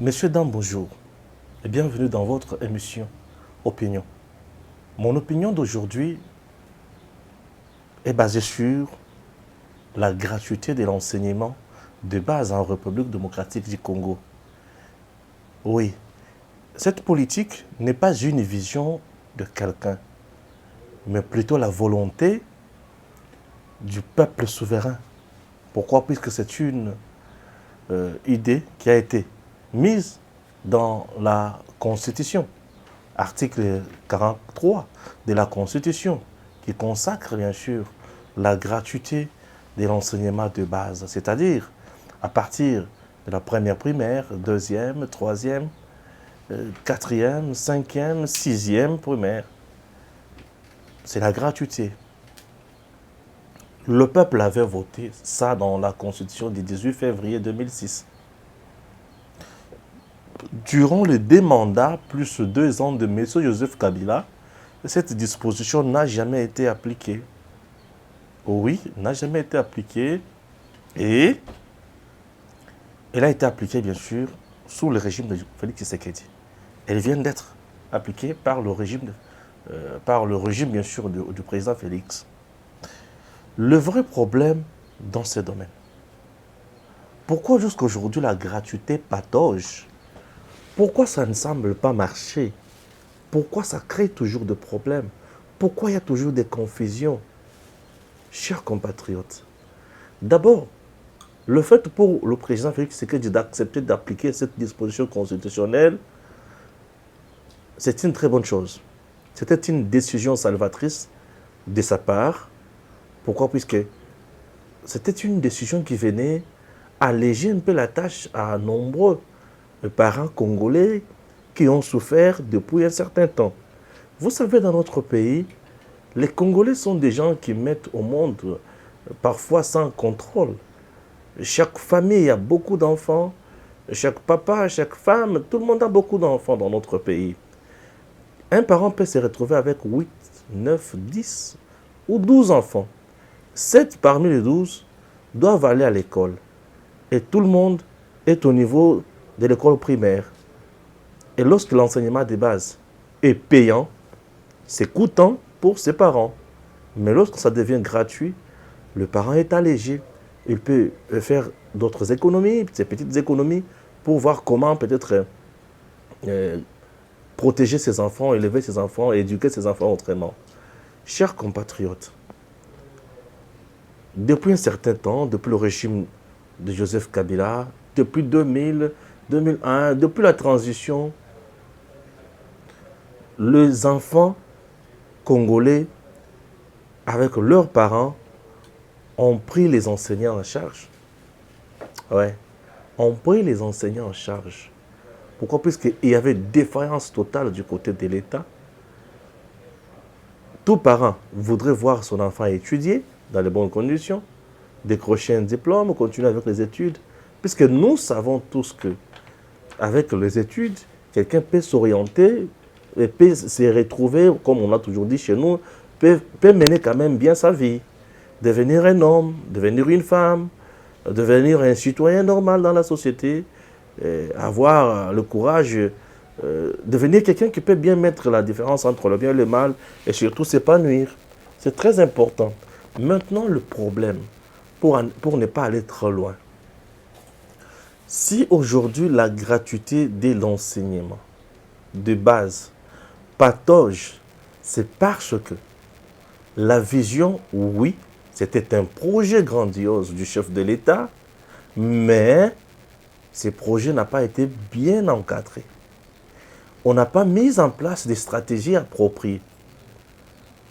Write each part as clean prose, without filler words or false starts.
Messieurs, dames, bonjour et bienvenue dans votre émission Opinion. Mon opinion d'aujourd'hui est basée sur la gratuité de l'enseignement de base en République démocratique du Congo. Oui, cette politique n'est pas une vision de quelqu'un, mais plutôt la volonté du peuple souverain. Pourquoi? Puisque c'est une idée qui a été mise dans la Constitution, article 43 de la Constitution, qui consacre bien sûr la gratuité de l'enseignement de base, c'est-à-dire à partir de la première primaire, deuxième, troisième, quatrième, cinquième, sixième primaire. C'est la gratuité. Le peuple avait voté ça dans la Constitution du 18 février 2006. Durant les 2 mandats, plus 2 ans de M. Joseph Kabila, cette disposition n'a jamais été appliquée. Oui, n'a jamais été appliquée. Et elle a été appliquée, bien sûr, sous le régime de Félix Tshisekedi. Elle vient d'être appliquée par le régime, bien sûr, du président Félix. Le vrai problème dans ces domaines, pourquoi jusqu'à aujourd'hui la gratuité patauge? Pourquoi ça ne semble pas marcher? Pourquoi ça crée toujours des problèmes? Pourquoi il y a toujours des confusions? Chers compatriotes, d'abord, le fait pour le président Félix Tshisekedi d'accepter d'appliquer cette disposition constitutionnelle, c'est une très bonne chose. C'était une décision salvatrice de sa part. Pourquoi? Puisque c'était une décision qui venait alléger un peu la tâche à nombreux parents congolais qui ont souffert depuis un certain temps. Vous savez, dans notre pays, les Congolais sont des gens qui mettent au monde parfois sans contrôle. Chaque famille a beaucoup d'enfants, chaque papa, chaque femme, tout le monde a beaucoup d'enfants dans notre pays. Un parent peut se retrouver avec 8, 9, 10 ou 12 enfants. 7 parmi les 12 doivent aller à l'école. Et tout le monde est au niveau de l'école primaire. Et lorsque l'enseignement de base est payant, c'est coûtant pour ses parents. Mais lorsque ça devient gratuit, le parent est allégé. Il peut faire d'autres économies, ces petites économies, pour voir comment peut-être protéger ses enfants, élever ses enfants, éduquer ses enfants autrement. Chers compatriotes, depuis un certain temps, depuis le régime de Joseph Kabila, depuis 2000, 2001, depuis la transition, les enfants congolais, avec leurs parents, ont pris les enseignants en charge. Ouais, ont pris les enseignants en charge. Pourquoi? Puisqu'il y avait défaillance totale du côté de l'État. Tout parent voudrait voir son enfant étudier dans les bonnes conditions, décrocher un diplôme, continuer avec les études, puisque nous savons tous que avec les études, quelqu'un peut s'orienter et peut se retrouver, comme on a toujours dit chez nous, peut mener quand même bien sa vie, devenir un homme, devenir une femme, devenir un citoyen normal dans la société, avoir le courage, devenir quelqu'un qui peut bien mettre la différence entre le bien et le mal et surtout s'épanouir. C'est très important. Maintenant, le problème, pour ne pas aller trop loin, si aujourd'hui la gratuité de l'enseignement de base patauge, c'est parce que la vision, oui, c'était un projet grandiose du chef de l'État, mais ce projet n'a pas été bien encadré. On n'a pas mis en place des stratégies appropriées.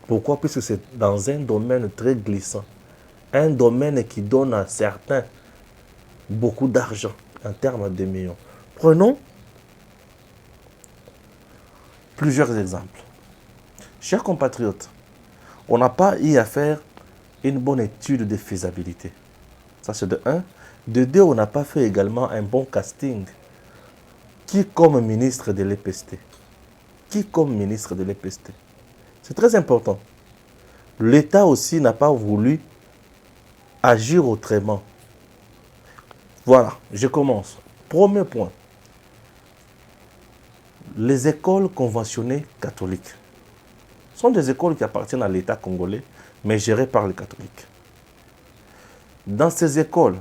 Pourquoi? Puisque c'est dans un domaine très glissant, un domaine qui donne à certains beaucoup d'argent en termes de millions. Prenons plusieurs exemples. Chers compatriotes, on n'a pas eu à faire une bonne étude de faisabilité. Ça, c'est de 1. De 2, on n'a pas fait également un bon casting. Qui comme ministre de l'EPST? Qui comme ministre de l'EPST? C'est très important. L'État aussi n'a pas voulu agir autrement. Voilà, je commence. Premier point. les écoles conventionnées catholiques sont des écoles qui appartiennent à l'État congolais, mais gérées par les catholiques. Dans ces écoles,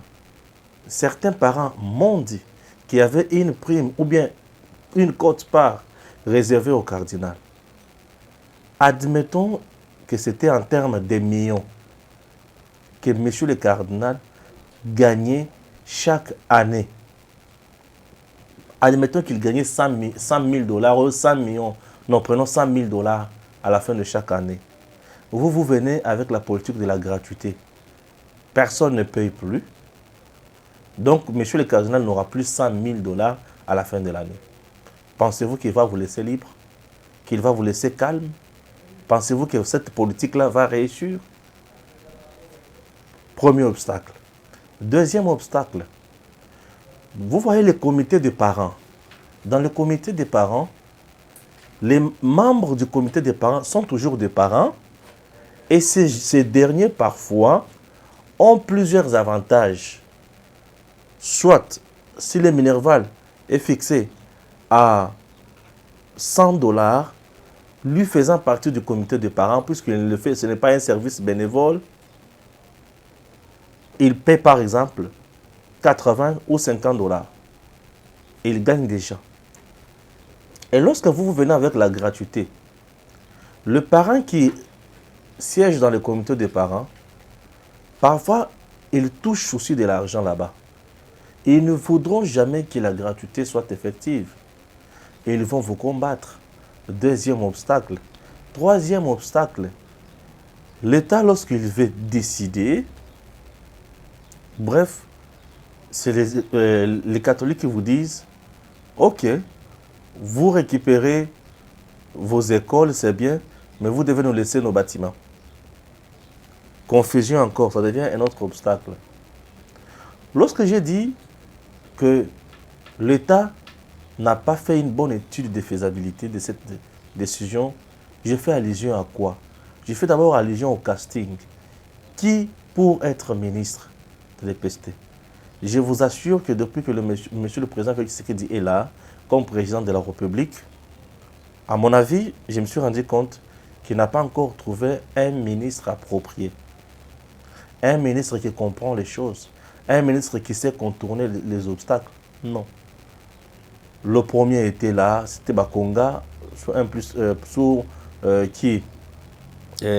certains parents m'ont dit qu'il y avait une prime ou bien une quote-part réservée au cardinal. Admettons que c'était en termes de millions que monsieur le cardinal gagnait chaque année. Admettons qu'il gagnait 100 000 dollars ou 100 millions. Non, prenons 100 000 dollars à la fin de chaque année. Vous venez avec la politique de la gratuité. Personne ne paye plus. Donc, monsieur le cardinal n'aura plus 100 000 dollars à la fin de l'année. Pensez-vous qu'il va vous laisser libre? Qu'il va vous laisser calme? Pensez-vous que cette politique-là va réussir? Premier obstacle. Deuxième obstacle. Vous voyez le comité des parents. Dans le comité des parents, les membres du comité des parents sont toujours des parents et ces derniers, parfois, ont plusieurs avantages. Soit, si le minerval est fixé à 100 dollars, lui faisant partie du comité des parents, puisqu'il le fait, ce n'est pas un service bénévole, il paie par exemple 80 ou 50 dollars. Il gagne déjà. Et lorsque vous venez avec la gratuité, le parent qui siège dans le comité des parents, parfois, il touche aussi de l'argent là-bas. Ils ne voudront jamais que la gratuité soit effective. Et ils vont vous combattre. Deuxième obstacle. Troisième obstacle. L'État, lorsqu'il veut décider, bref, c'est les catholiques qui vous disent, ok, vous récupérez vos écoles, c'est bien, mais vous devez nous laisser nos bâtiments. Confusion encore, ça devient un autre obstacle. Lorsque j'ai dit que l'État n'a pas fait une bonne étude de faisabilité de cette décision, j'ai fait allusion à quoi? J'ai fait d'abord allusion au casting. Qui pour être ministre de l'EPST? Je vous assure que depuis que monsieur le président Félix Tshisekedi est là, comme président de la République, à mon avis, je me suis rendu compte qu'il n'a pas encore trouvé un ministre approprié. Un ministre qui comprend les choses. Un ministre qui sait contourner les obstacles. Non. Le premier était là, c'était Bakonga, qui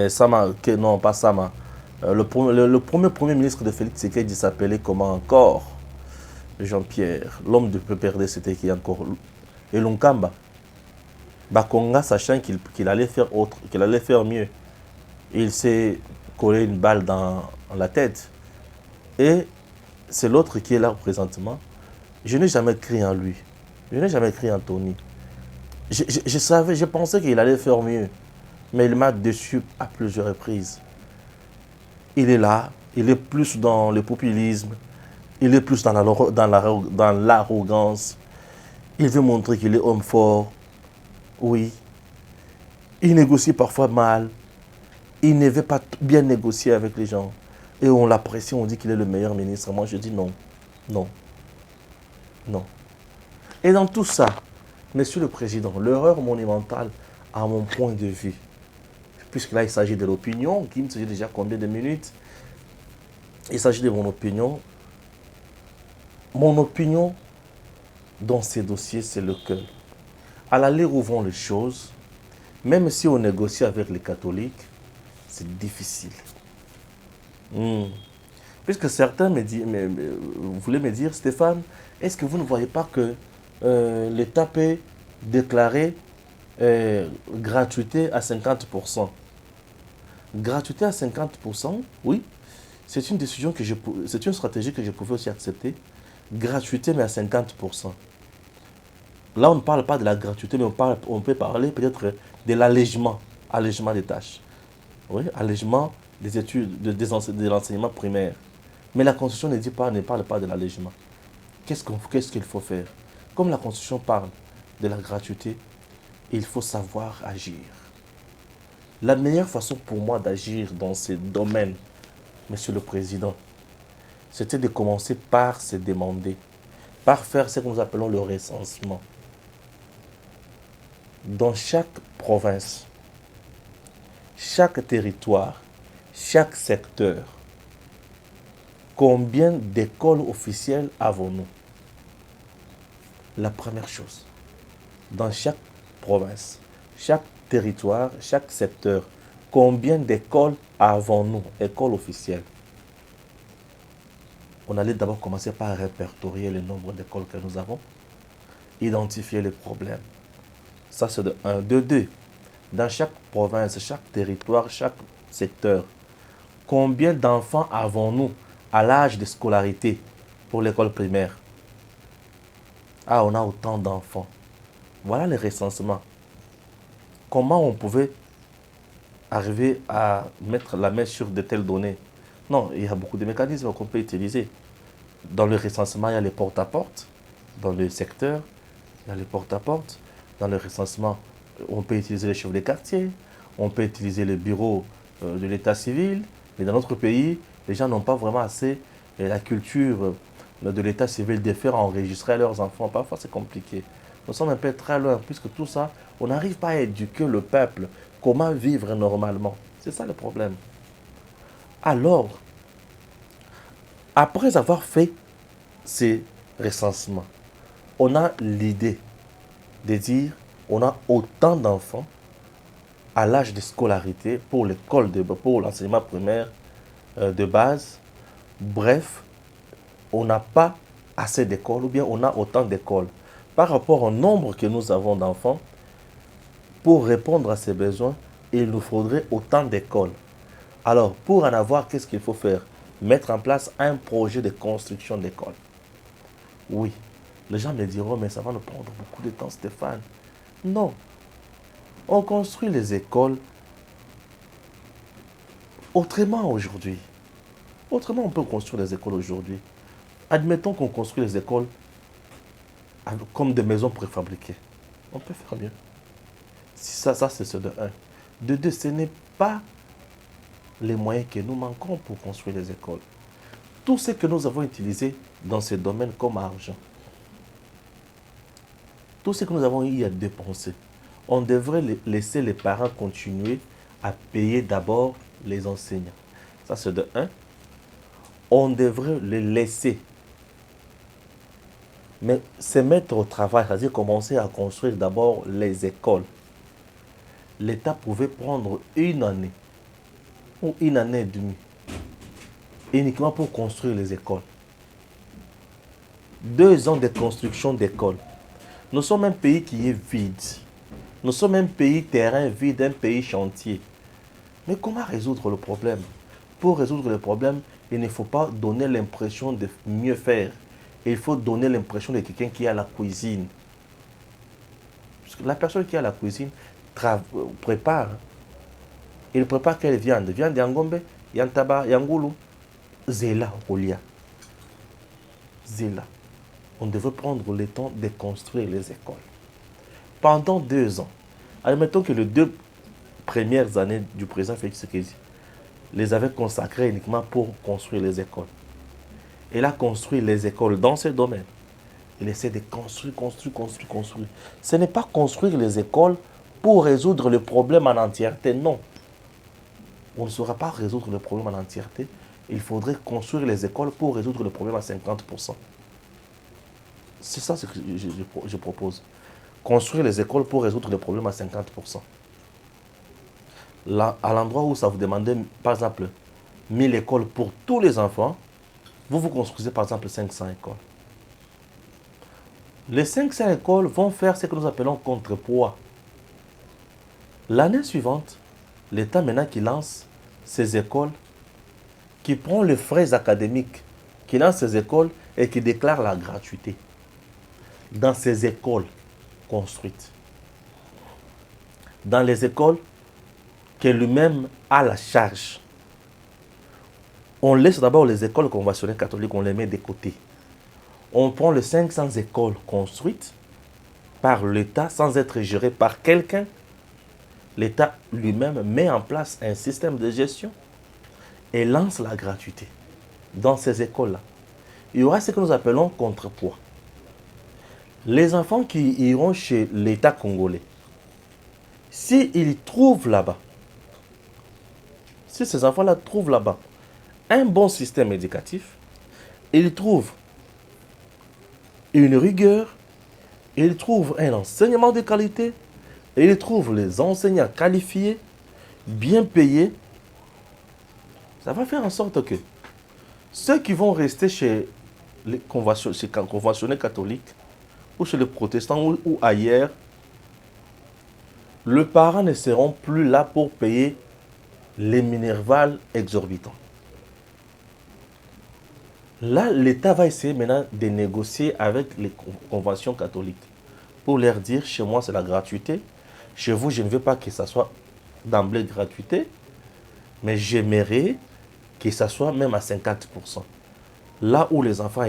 Sama, non pas Sama. Le premier ministre de Félix Tshisekedi s'appelait comment encore? Jean-Pierre. L'homme du PPRD, c'était qui encore? Et Lunkamba. Bakonga, sachant qu'il allait faire autre, qu'il allait faire mieux, il s'est collé une balle dans la tête. Et c'est l'autre qui est là présentement. Je n'ai jamais crié en lui. Je n'ai jamais crié en Tony. Je pensais qu'il allait faire mieux. Mais il m'a déçu à plusieurs reprises. Il est là, il est plus dans le populisme, il est plus dans l'arrogance. Il veut montrer qu'il est homme fort. Oui. Il négocie parfois mal. Il ne veut pas bien négocier avec les gens. Et on l'apprécie, on dit qu'il est le meilleur ministre. Moi, je dis non. Non. Non. Et dans tout ça, Monsieur le Président, l'erreur monumentale, à mon point de vue, puisque là, il s'agit de l'opinion, qui me dit déjà combien de minutes? Il s'agit de mon opinion. Mon opinion dans ces dossiers, c'est lequel? À l'allure où vont les choses, même si on négocie avec les catholiques, c'est difficile. Puisque certains voulaient me dire, Stéphane, est-ce que vous ne voyez pas que l'État peut déclarer gratuité à 50%? Gratuité à 50%, oui, c'est une décision c'est une stratégie que je pouvais aussi accepter. Gratuité, mais à 50%. Là, on ne parle pas de la gratuité, mais on peut parler peut-être de l'allègement des tâches. Oui, allègement des études, de l'enseignement primaire. Mais la Constitution ne parle pas de l'allègement. Qu'est-ce qu'il faut faire? Comme la Constitution parle de la gratuité, il faut savoir agir. La meilleure façon pour moi d'agir dans ces domaines, Monsieur le Président, c'était de commencer par se demander, par faire ce que nous appelons le recensement. dans chaque province, chaque territoire, chaque secteur, combien d'écoles officielles avons-nous? La première chose, dans chaque province, chaque territoire, chaque secteur, combien d'écoles avons-nous, écoles officielles? On allait d'abord commencer par répertorier le nombre d'écoles que nous avons, identifier les problèmes. Ça, c'est de 1. De 2, dans chaque province, chaque territoire, chaque secteur, combien d'enfants avons-nous à l'âge de scolarité pour l'école primaire? Ah, on a autant d'enfants. Voilà le recensement. Comment on pouvait arriver à mettre la main sur de telles données? Non, il y a beaucoup de mécanismes qu'on peut utiliser. Dans le recensement, il y a les porte-à-porte. Dans le secteur, il y a les porte-à-porte. Dans le recensement, on peut utiliser les chefs de quartier, on peut utiliser le bureau de l'état civil. Mais dans notre pays, les gens n'ont pas vraiment assez la culture de l'état civil de faire enregistrer leurs enfants. Parfois, c'est compliqué. Nous sommes un peu très loin, puisque tout ça, on n'arrive pas à éduquer le peuple. Comment vivre normalement? C'est ça le problème. Alors, après avoir fait ces recensements, on a l'idée de dire on a autant d'enfants à l'âge de scolarité pour l'école, pour l'enseignement primaire de base. Bref, on n'a pas assez d'écoles ou bien on a autant d'écoles. Par rapport au nombre que nous avons d'enfants, pour répondre à ces besoins, il nous faudrait autant d'écoles. Alors, pour en avoir, qu'est-ce qu'il faut faire? Mettre en place un projet de construction d'écoles. Oui, les gens me diront, mais ça va nous prendre beaucoup de temps, Stéphane. Non, on construit les écoles autrement aujourd'hui. Autrement, on peut construire les écoles aujourd'hui. Admettons qu'on construit les écoles comme des maisons préfabriquées. On peut faire mieux. Ça c'est ce de 1. De 2, ce n'est pas les moyens que nous manquons pour construire les écoles. Tout ce que nous avons utilisé dans ces domaines comme argent, tout ce que nous avons eu à dépenser, on devrait laisser les parents continuer à payer d'abord les enseignants. Ça, c'est de 1. On devrait les laisser, mais se mettre au travail, c'est-à-dire commencer à construire d'abord les écoles. L'État pouvait prendre une année ou une année et demie uniquement pour construire les écoles. 2 ans de construction d'écoles. Nous sommes un pays qui est vide. Nous sommes un pays terrain vide, un pays chantier. Mais comment résoudre le problème? Pour résoudre le problème, il ne faut pas donner l'impression de mieux faire. Il faut donner l'impression de quelqu'un qui a la cuisine. Parce que la personne qui a la cuisine prépare. Il prépare quelle viande? Viande yangombe, yantaba, yangoulou, zela, olia. Zela. On devait prendre le temps de construire les écoles. Pendant 2 ans, admettons que les 2 premières années du président Félix Tshisekedi les avait consacrées uniquement pour construire les écoles. Il a construit les écoles dans ce domaine. Il essaie de construire. Ce n'est pas construire les écoles pour résoudre le problème en entièreté, non. On ne saura pas résoudre le problème en entièreté. Il faudrait construire les écoles pour résoudre le problème à 50%. C'est ça ce que je propose. Construire les écoles pour résoudre le problème à 50%. Là, à l'endroit où ça vous demandait, par exemple, 1000 écoles pour tous les enfants, vous construisez par exemple 500 écoles. Les 500 écoles vont faire ce que nous appelons contrepoids. L'année suivante, l'État maintenant qui lance ces écoles, qui prend les frais académiques, qui lance ces écoles et qui déclare la gratuité dans ces écoles construites. Dans les écoles que lui-même a la charge. On laisse d'abord les écoles conventionnelles catholiques, on les met de côté. On prend les 500 écoles construites par l'État sans être gérées par quelqu'un. L'État lui-même met en place un système de gestion et lance la gratuité dans ces écoles-là. Il y aura ce que nous appelons contrepoids. Les enfants qui iront chez l'État congolais, s'ils trouvent là-bas, si ces enfants-là trouvent là-bas un bon système éducatif, ils trouvent une rigueur, ils trouvent un enseignement de qualité, et ils trouvent les enseignants qualifiés, bien payés, ça va faire en sorte que ceux qui vont rester chez les conventionnés catholiques, ou chez les protestants, ou ailleurs, les parents ne seront plus là pour payer les minervales exorbitants. Là, l'État va essayer maintenant de négocier avec les conventions catholiques pour leur dire, chez moi c'est la gratuité, chez vous je ne veux pas que ça soit d'emblée gratuité, mais j'aimerais que ça soit même à 50%. Là où les enfants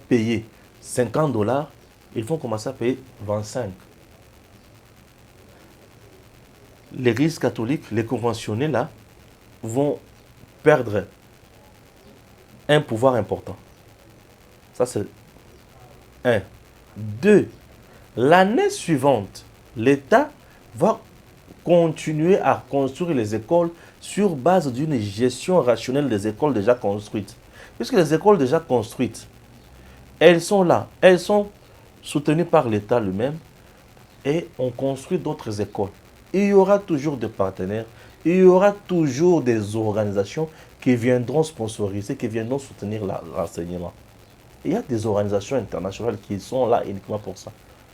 payés 50 $, ils vont commencer à payer 25. L'Église catholique, les conventionnés là, vont perdre un pouvoir important. Ça c'est un. Deux, l'année suivante, l'État va continuer à construire les écoles sur base d'une gestion rationnelle des écoles déjà construites. Puisque les écoles déjà construites, elles sont là, elles sont soutenues par l'État lui-même et on construit d'autres écoles. Il y aura toujours des partenaires, il y aura toujours des organisations qui viendront sponsoriser, qui viendront soutenir l'enseignement. Il y a des organisations internationales qui sont là uniquement pour ça,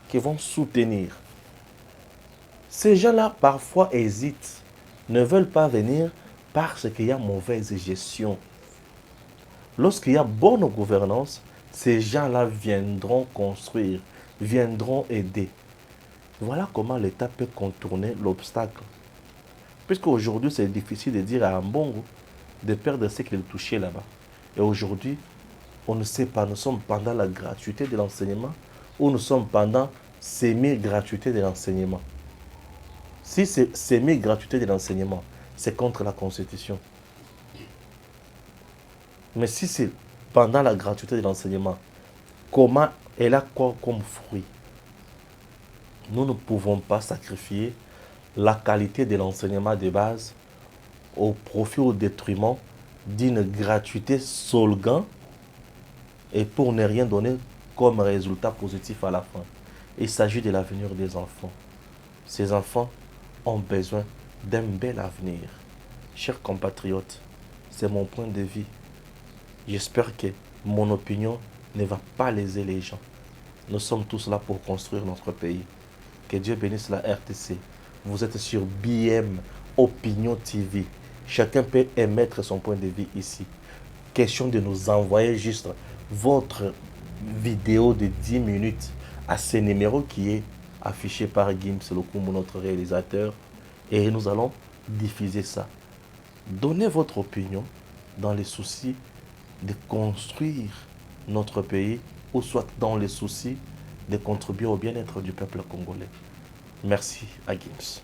qui vont soutenir. Ces gens-là, parfois, hésitent, ne veulent pas venir parce qu'il y a mauvaise gestion. Lorsqu'il y a bonne gouvernance, ces gens-là viendront construire, viendront aider. Voilà comment l'État peut contourner l'obstacle. Puisqu'aujourd'hui, c'est difficile de dire à un Mbongo de perdre ce qu'il touchait là-bas. Et aujourd'hui, on ne sait pas, nous sommes pendant la gratuité de l'enseignement ou nous sommes pendant semi-gratuité de l'enseignement. Si c'est semi-gratuité de l'enseignement, c'est contre la Constitution. Mais si c'est pendant la gratuité de l'enseignement, comment elle a quoi comme fruit? Nous ne pouvons pas sacrifier la qualité de l'enseignement de base au profit ou au détriment d'une gratuité solgan et pour ne rien donner comme résultat positif à la fin. Il s'agit de l'avenir des enfants. Ces enfants ont besoin d'un bel avenir. Chers compatriotes, c'est mon point de vue. J'espère que mon opinion ne va pas léser les gens. Nous sommes tous là pour construire notre pays. Que Dieu bénisse la RTC. Vous êtes sur BM Opinion TV. Chacun peut émettre son point de vue ici. Question de nous envoyer juste votre vidéo de 10 minutes à ce numéro qui est affiché par Gims Lokumu, notre réalisateur. Et nous allons diffuser ça. Donnez votre opinion dans les soucis de construire notre pays ou soit dans les soucis de contribuer au bien-être du peuple congolais. Merci à Gims.